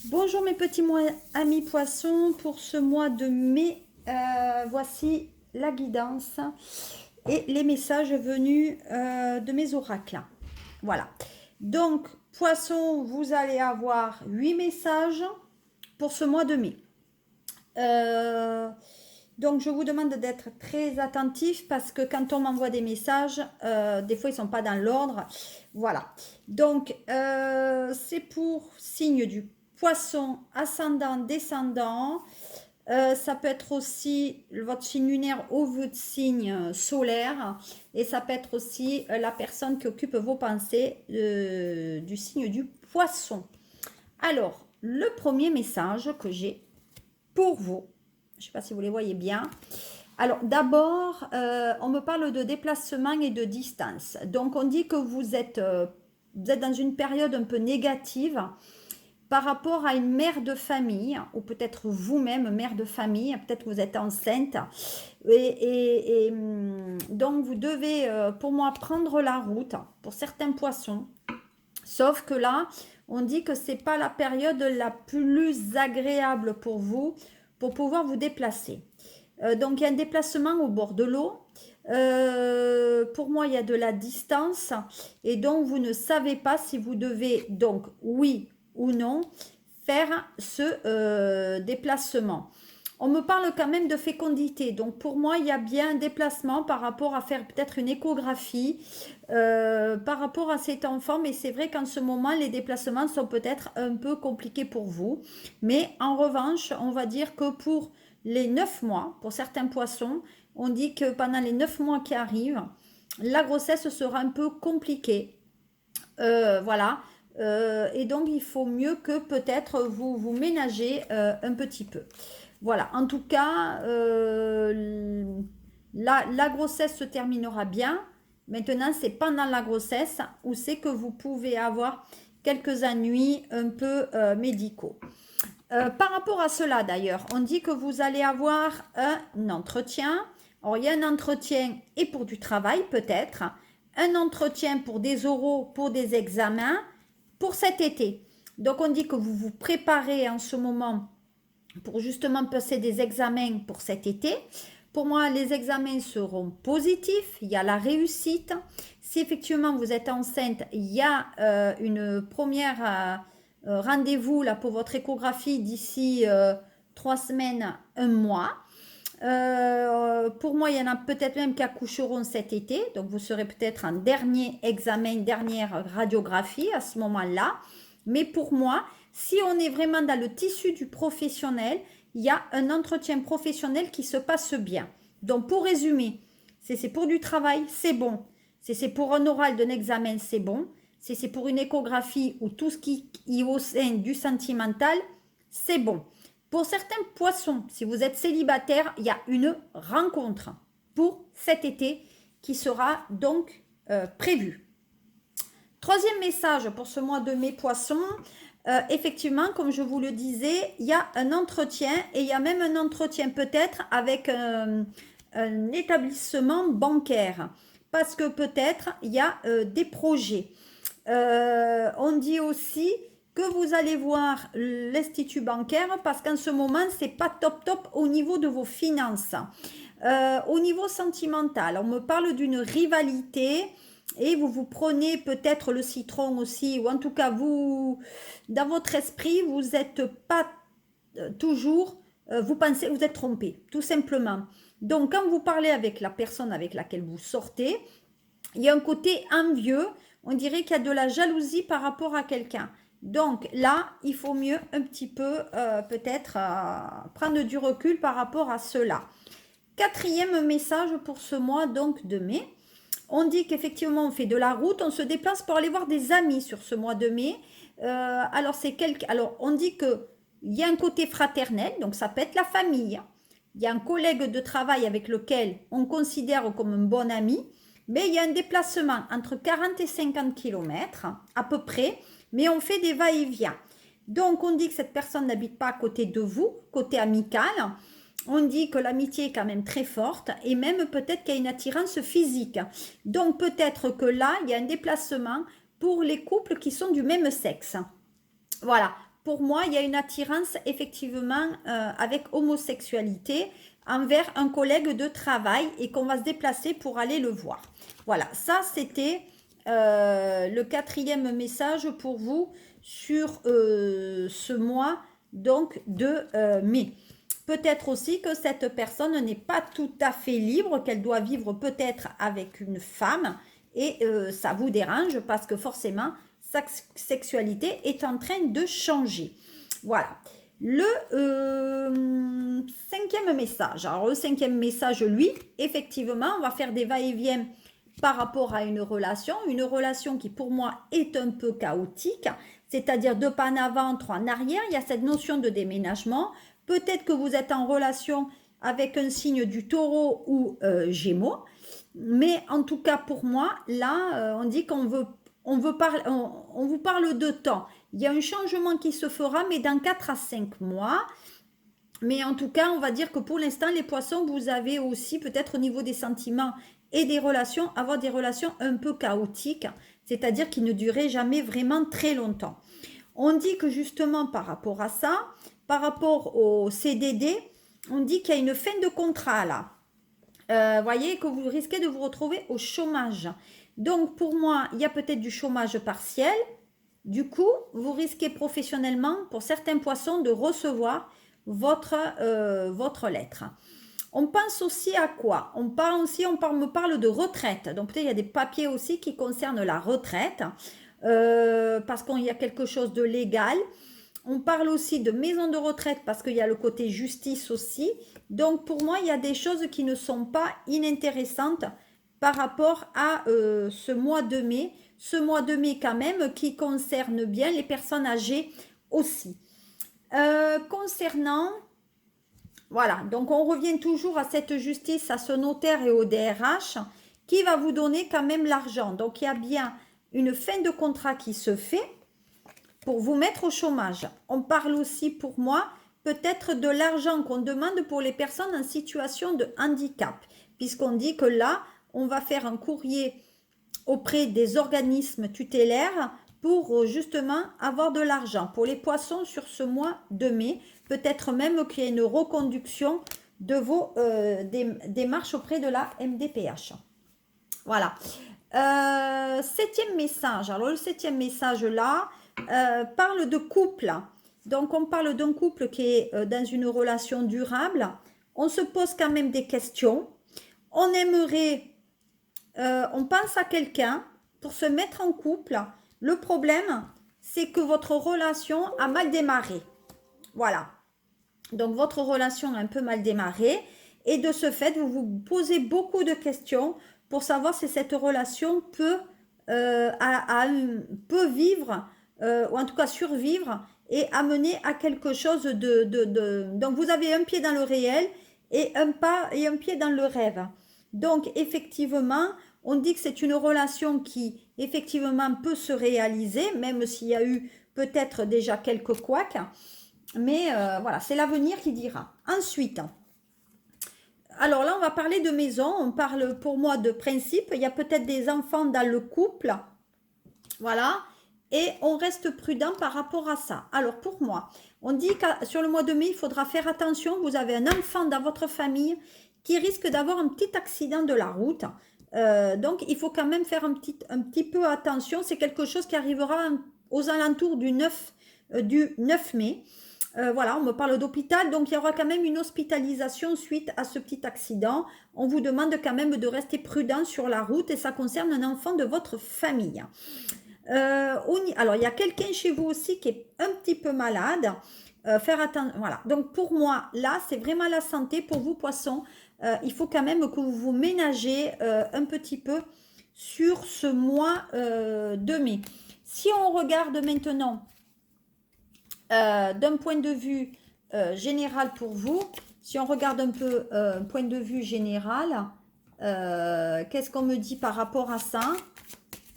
Bonjour mes petits amis poissons, pour ce mois de mai, voici la guidance et les messages venus de mes oracles. Voilà. Donc, poissons, vous allez avoir 8 messages pour ce mois de mai. Donc, je vous demande d'être très attentifs parce que quand on m'envoie des messages, des fois, ils ne sont pas dans l'ordre. Voilà. Donc, c'est pour signe du poisson, ascendant, descendant. Ça peut être aussi votre signe lunaire au votre signe solaire. Et ça peut être aussi la personne qui occupe vos pensées du signe du poisson. Alors, le premier message que j'ai pour vous, je ne sais pas si vous les voyez bien. Alors d'abord, on me parle de déplacement et de distance. Donc on dit que vous êtes dans une période un peu négative par rapport à une mère de famille, ou peut-être vous-même mère de famille, peut-être que vous êtes enceinte. Donc vous devez, pour moi, prendre la route pour certains poissons. Sauf que là, on dit que ce n'est pas la période la plus agréable pour vous pour pouvoir vous déplacer. Donc il y a un déplacement au bord de l'eau. Pour moi, il y a de la distance et donc vous ne savez pas si vous devez, donc oui ou non, faire ce déplacement. On me parle quand même de fécondité. Donc pour moi, il y a bien un déplacement par rapport à faire peut-être une échographie par rapport à cet enfant. Mais c'est vrai qu'en ce moment, les déplacements sont peut-être un peu compliqués pour vous. Mais en revanche, on va dire que pour les 9 mois, pour certains poissons, on dit que pendant les 9 mois qui arrivent, la grossesse sera un peu compliquée. Voilà. Et donc, il faut mieux que peut-être vous vous ménagez un petit peu. Voilà. En tout cas, la grossesse se terminera bien. Maintenant, c'est pendant la grossesse où c'est que vous pouvez avoir quelques ennuis un peu médicaux. Par rapport à cela d'ailleurs, on dit que vous allez avoir un entretien. Alors, il y a un entretien et pour du travail peut-être, un entretien pour des oraux, pour des examens, pour cet été. Donc on dit que vous vous préparez en ce moment pour justement passer des examens pour cet été. Pour moi, les examens seront positifs, il y a la réussite. Si effectivement vous êtes enceinte, il y a une première rendez-vous là pour votre échographie d'ici 3 semaines, un mois. Pour moi, il y en a peut-être même qui accoucheront cet été. Donc, vous serez peut-être en dernier examen, dernière radiographie à ce moment-là. Mais pour moi, si on est vraiment dans le tissu du professionnel, il y a un entretien professionnel qui se passe bien. Donc, pour résumer, c'est pour du travail, c'est bon. C'est pour un oral d'un examen, c'est bon. C'est pour une échographie ou tout ce qui est au sein du sentimental, c'est bon. Pour certains poissons, si vous êtes célibataire, il y a une rencontre pour cet été qui sera donc prévue. Troisième message pour ce mois de mai poissons. Effectivement, comme je vous le disais, il y a un entretien et il y a même un entretien peut-être avec un établissement bancaire parce que peut-être il y a des projets. On dit aussi que vous allez voir l'institut bancaire parce qu'en ce moment, c'est pas top top au niveau de vos finances. Au niveau sentimental, on me parle d'une rivalité et vous vous prenez peut-être le citron aussi, ou en tout cas, vous, dans votre esprit, vous n'êtes pas toujours, vous pensez, vous êtes trompé, tout simplement. Donc, quand vous parlez avec la personne avec laquelle vous sortez, il y a un côté envieux, on dirait qu'il y a de la jalousie par rapport à quelqu'un. Donc là, il faut mieux un petit peu peut-être prendre du recul par rapport à cela. Quatrième message pour ce mois donc de mai. On dit qu'effectivement on fait de la route, on se déplace pour aller voir des amis sur ce mois de mai. Alors on dit que il y a un côté fraternel, donc ça peut être la famille. Il y a un collègue de travail avec lequel on considère comme un bon ami, mais il y a un déplacement entre 40 et 50 km à peu près, mais on fait des va-et-vient. Donc on dit que cette personne n'habite pas à côté de vous, côté amical. On dit que l'amitié est quand même très forte et même peut-être qu'il y a une attirance physique. Donc peut-être que là, il y a un déplacement pour les couples qui sont du même sexe. Voilà. pour moi, il y a une attirance effectivement avec homosexualité envers un collègue de travail et qu'on va se déplacer pour aller le voir. Voilà, ça c'était le quatrième message pour vous sur ce mois donc de mai. Peut-être aussi que cette personne n'est pas tout à fait libre, qu'elle doit vivre peut-être avec une femme et ça vous dérange parce que forcément sa sexualité est en train de changer. Voilà. Le cinquième message. Alors le cinquième message, lui, effectivement, on va faire des va-et-vient par rapport à une relation qui pour moi est un peu chaotique, c'est-à-dire deux pas en avant, trois en arrière. Il y a cette notion de déménagement. Peut-être que vous êtes en relation avec un signe du taureau ou gémeaux, mais en tout cas pour moi, là, on dit qu'on veut, on vous parle de temps. Il y a un changement qui se fera, mais dans 4 à 5 mois. Mais en tout cas, on va dire que pour l'instant, les poissons, vous avez aussi peut-être au niveau des sentiments et des relations, avoir des relations un peu chaotiques, c'est-à-dire qui ne duraient jamais vraiment très longtemps. On dit que justement par rapport à ça, par rapport au CDD, on dit qu'il y a une fin de contrat là. Voyez que vous risquez de vous retrouver au chômage. Donc pour moi, il y a peut-être du chômage partiel. Du coup, vous risquez professionnellement, pour certains poissons, de recevoir votre lettre. On pense aussi à quoi? On me parle de retraite. Donc peut-être il y a des papiers aussi qui concernent la retraite, parce qu'il y a quelque chose de légal. On parle aussi de maison de retraite parce qu'il y a le côté justice aussi. Donc pour moi, il y a des choses qui ne sont pas inintéressantes par rapport à ce mois de mai. Ce mois de mai quand même qui concerne bien les personnes âgées aussi. Concernant, voilà, donc on revient toujours à cette justice, à ce notaire et au DRH qui va vous donner quand même l'argent. Donc il y a bien une fin de contrat qui se fait pour vous mettre au chômage. On parle aussi pour moi peut-être de l'argent qu'on demande pour les personnes en situation de handicap, puisqu'on dit que là, on va faire un courrier auprès des organismes tutélaires pour justement avoir de l'argent pour les poissons sur ce mois de mai. Peut-être même qu'il y ait une reconduction de vos démarches auprès de la MDPH. Voilà. Septième message. Alors le septième message là parle de couple. Donc on parle d'un couple qui est dans une relation durable. On se pose quand même des questions. On aimerait, on pense à quelqu'un pour se mettre en couple. Le problème, c'est que votre relation a mal démarré. Voilà. Donc votre relation a un peu mal démarré et de ce fait, vous vous posez beaucoup de questions pour savoir si cette relation peut, peut vivre, ou en tout cas survivre et amener à quelque chose Donc vous avez un pied dans le réel et un pied dans le rêve. Donc effectivement, on dit que c'est une relation qui effectivement peut se réaliser, même s'il y a eu peut-être déjà quelques couacs. Mais voilà, c'est l'avenir qui dira. Ensuite, alors là, on va parler de maison. On parle pour moi de principe. Il y a peut-être des enfants dans le couple. Voilà. Et on reste prudent par rapport à ça. Alors pour moi, on dit que sur le mois de mai, il faudra faire attention. Vous avez un enfant dans votre famille qui risque d'avoir un petit accident de la route. Donc, il faut quand même faire un petit peu attention. C'est quelque chose qui arrivera aux alentours du 9 mai. Voilà, on me parle d'hôpital, donc il y aura quand même une hospitalisation suite à ce petit accident. On vous demande quand même de rester prudent sur la route et ça concerne un enfant de votre famille. Alors, il y a quelqu'un chez vous aussi qui est un petit peu malade. Faire attention, voilà. Donc, pour moi, là, c'est vraiment la santé. Pour vous, poissons, il faut quand même que vous vous ménagez un petit peu sur ce mois de mai. Si on regarde maintenant d'un point de vue général pour vous, si on regarde un peu un point de vue général, qu'est-ce qu'on me dit par rapport à ça?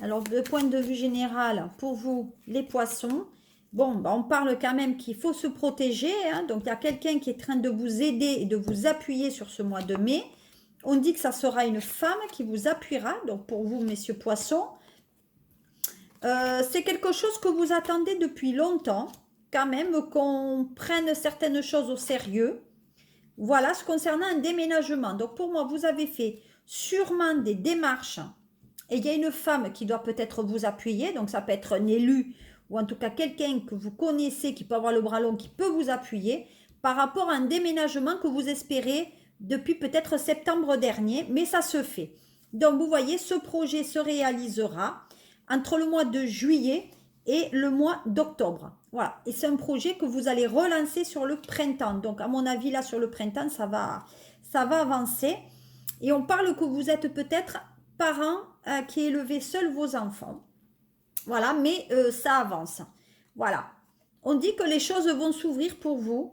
Alors, de point de vue général, pour vous, les poissons, bon, bah, on parle quand même qu'il faut se protéger. Hein, donc, il y a quelqu'un qui est en train de vous aider et de vous appuyer sur ce mois de mai. On dit que ça sera une femme qui vous appuiera. Donc, pour vous, messieurs poissons, c'est quelque chose que vous attendez depuis longtemps. quand même qu'on prenne certaines choses au sérieux. Voilà, ce concernant un déménagement. Donc pour moi, vous avez fait sûrement des démarches et il y a une femme qui doit peut-être vous appuyer. Donc ça peut être un élu ou en tout cas quelqu'un que vous connaissez qui peut avoir le bras long, qui peut vous appuyer par rapport à un déménagement que vous espérez depuis peut-être septembre dernier, mais ça se fait. Donc vous voyez, ce projet se réalisera entre le mois de juillet et le mois d'octobre. Voilà, et c'est un projet que vous allez relancer sur le printemps. Donc à mon avis, là sur le printemps, ça va avancer. Et on parle que vous êtes peut-être parent qui élevez seul vos enfants. Voilà, mais ça avance. Voilà. On dit que les choses vont s'ouvrir pour vous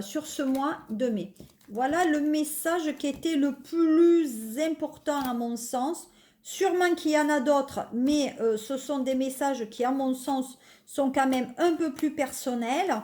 sur ce mois de mai. Voilà le message qui était le plus important à mon sens. Sûrement qu'il y en a d'autres, mais ce sont des messages qui, à mon sens, sont quand même un peu plus personnels.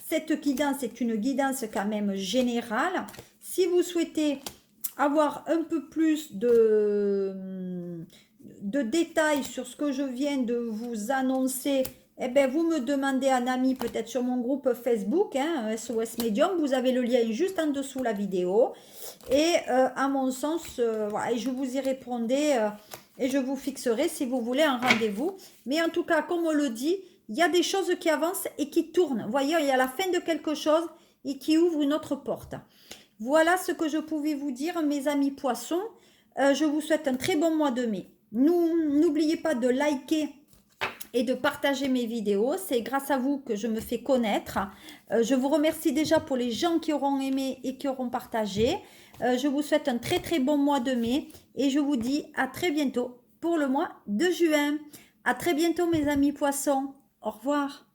Cette guidance est une guidance quand même générale. Si vous souhaitez avoir un peu plus de détails sur ce que je viens de vous annoncer, eh bien, vous me demandez un ami peut-être sur mon groupe Facebook, hein, SOS Medium. Vous avez le lien juste en dessous la vidéo. Et à mon sens, voilà, je vous y répondrai et je vous fixerai si vous voulez un rendez-vous. Mais en tout cas, comme on le dit, il y a des choses qui avancent et qui tournent. Vous voyez, il y a la fin de quelque chose et qui ouvre une autre porte. Voilà ce que je pouvais vous dire, mes amis poissons. Je vous souhaite un très bon mois de mai. N'oubliez pas de liker et de partager mes vidéos. C'est grâce à vous que je me fais connaître. Je vous remercie déjà pour les gens qui auront aimé et qui auront partagé. Je vous souhaite un très très bon mois de mai et je vous dis à très bientôt pour le mois de juin. À très bientôt mes amis poissons. Au revoir.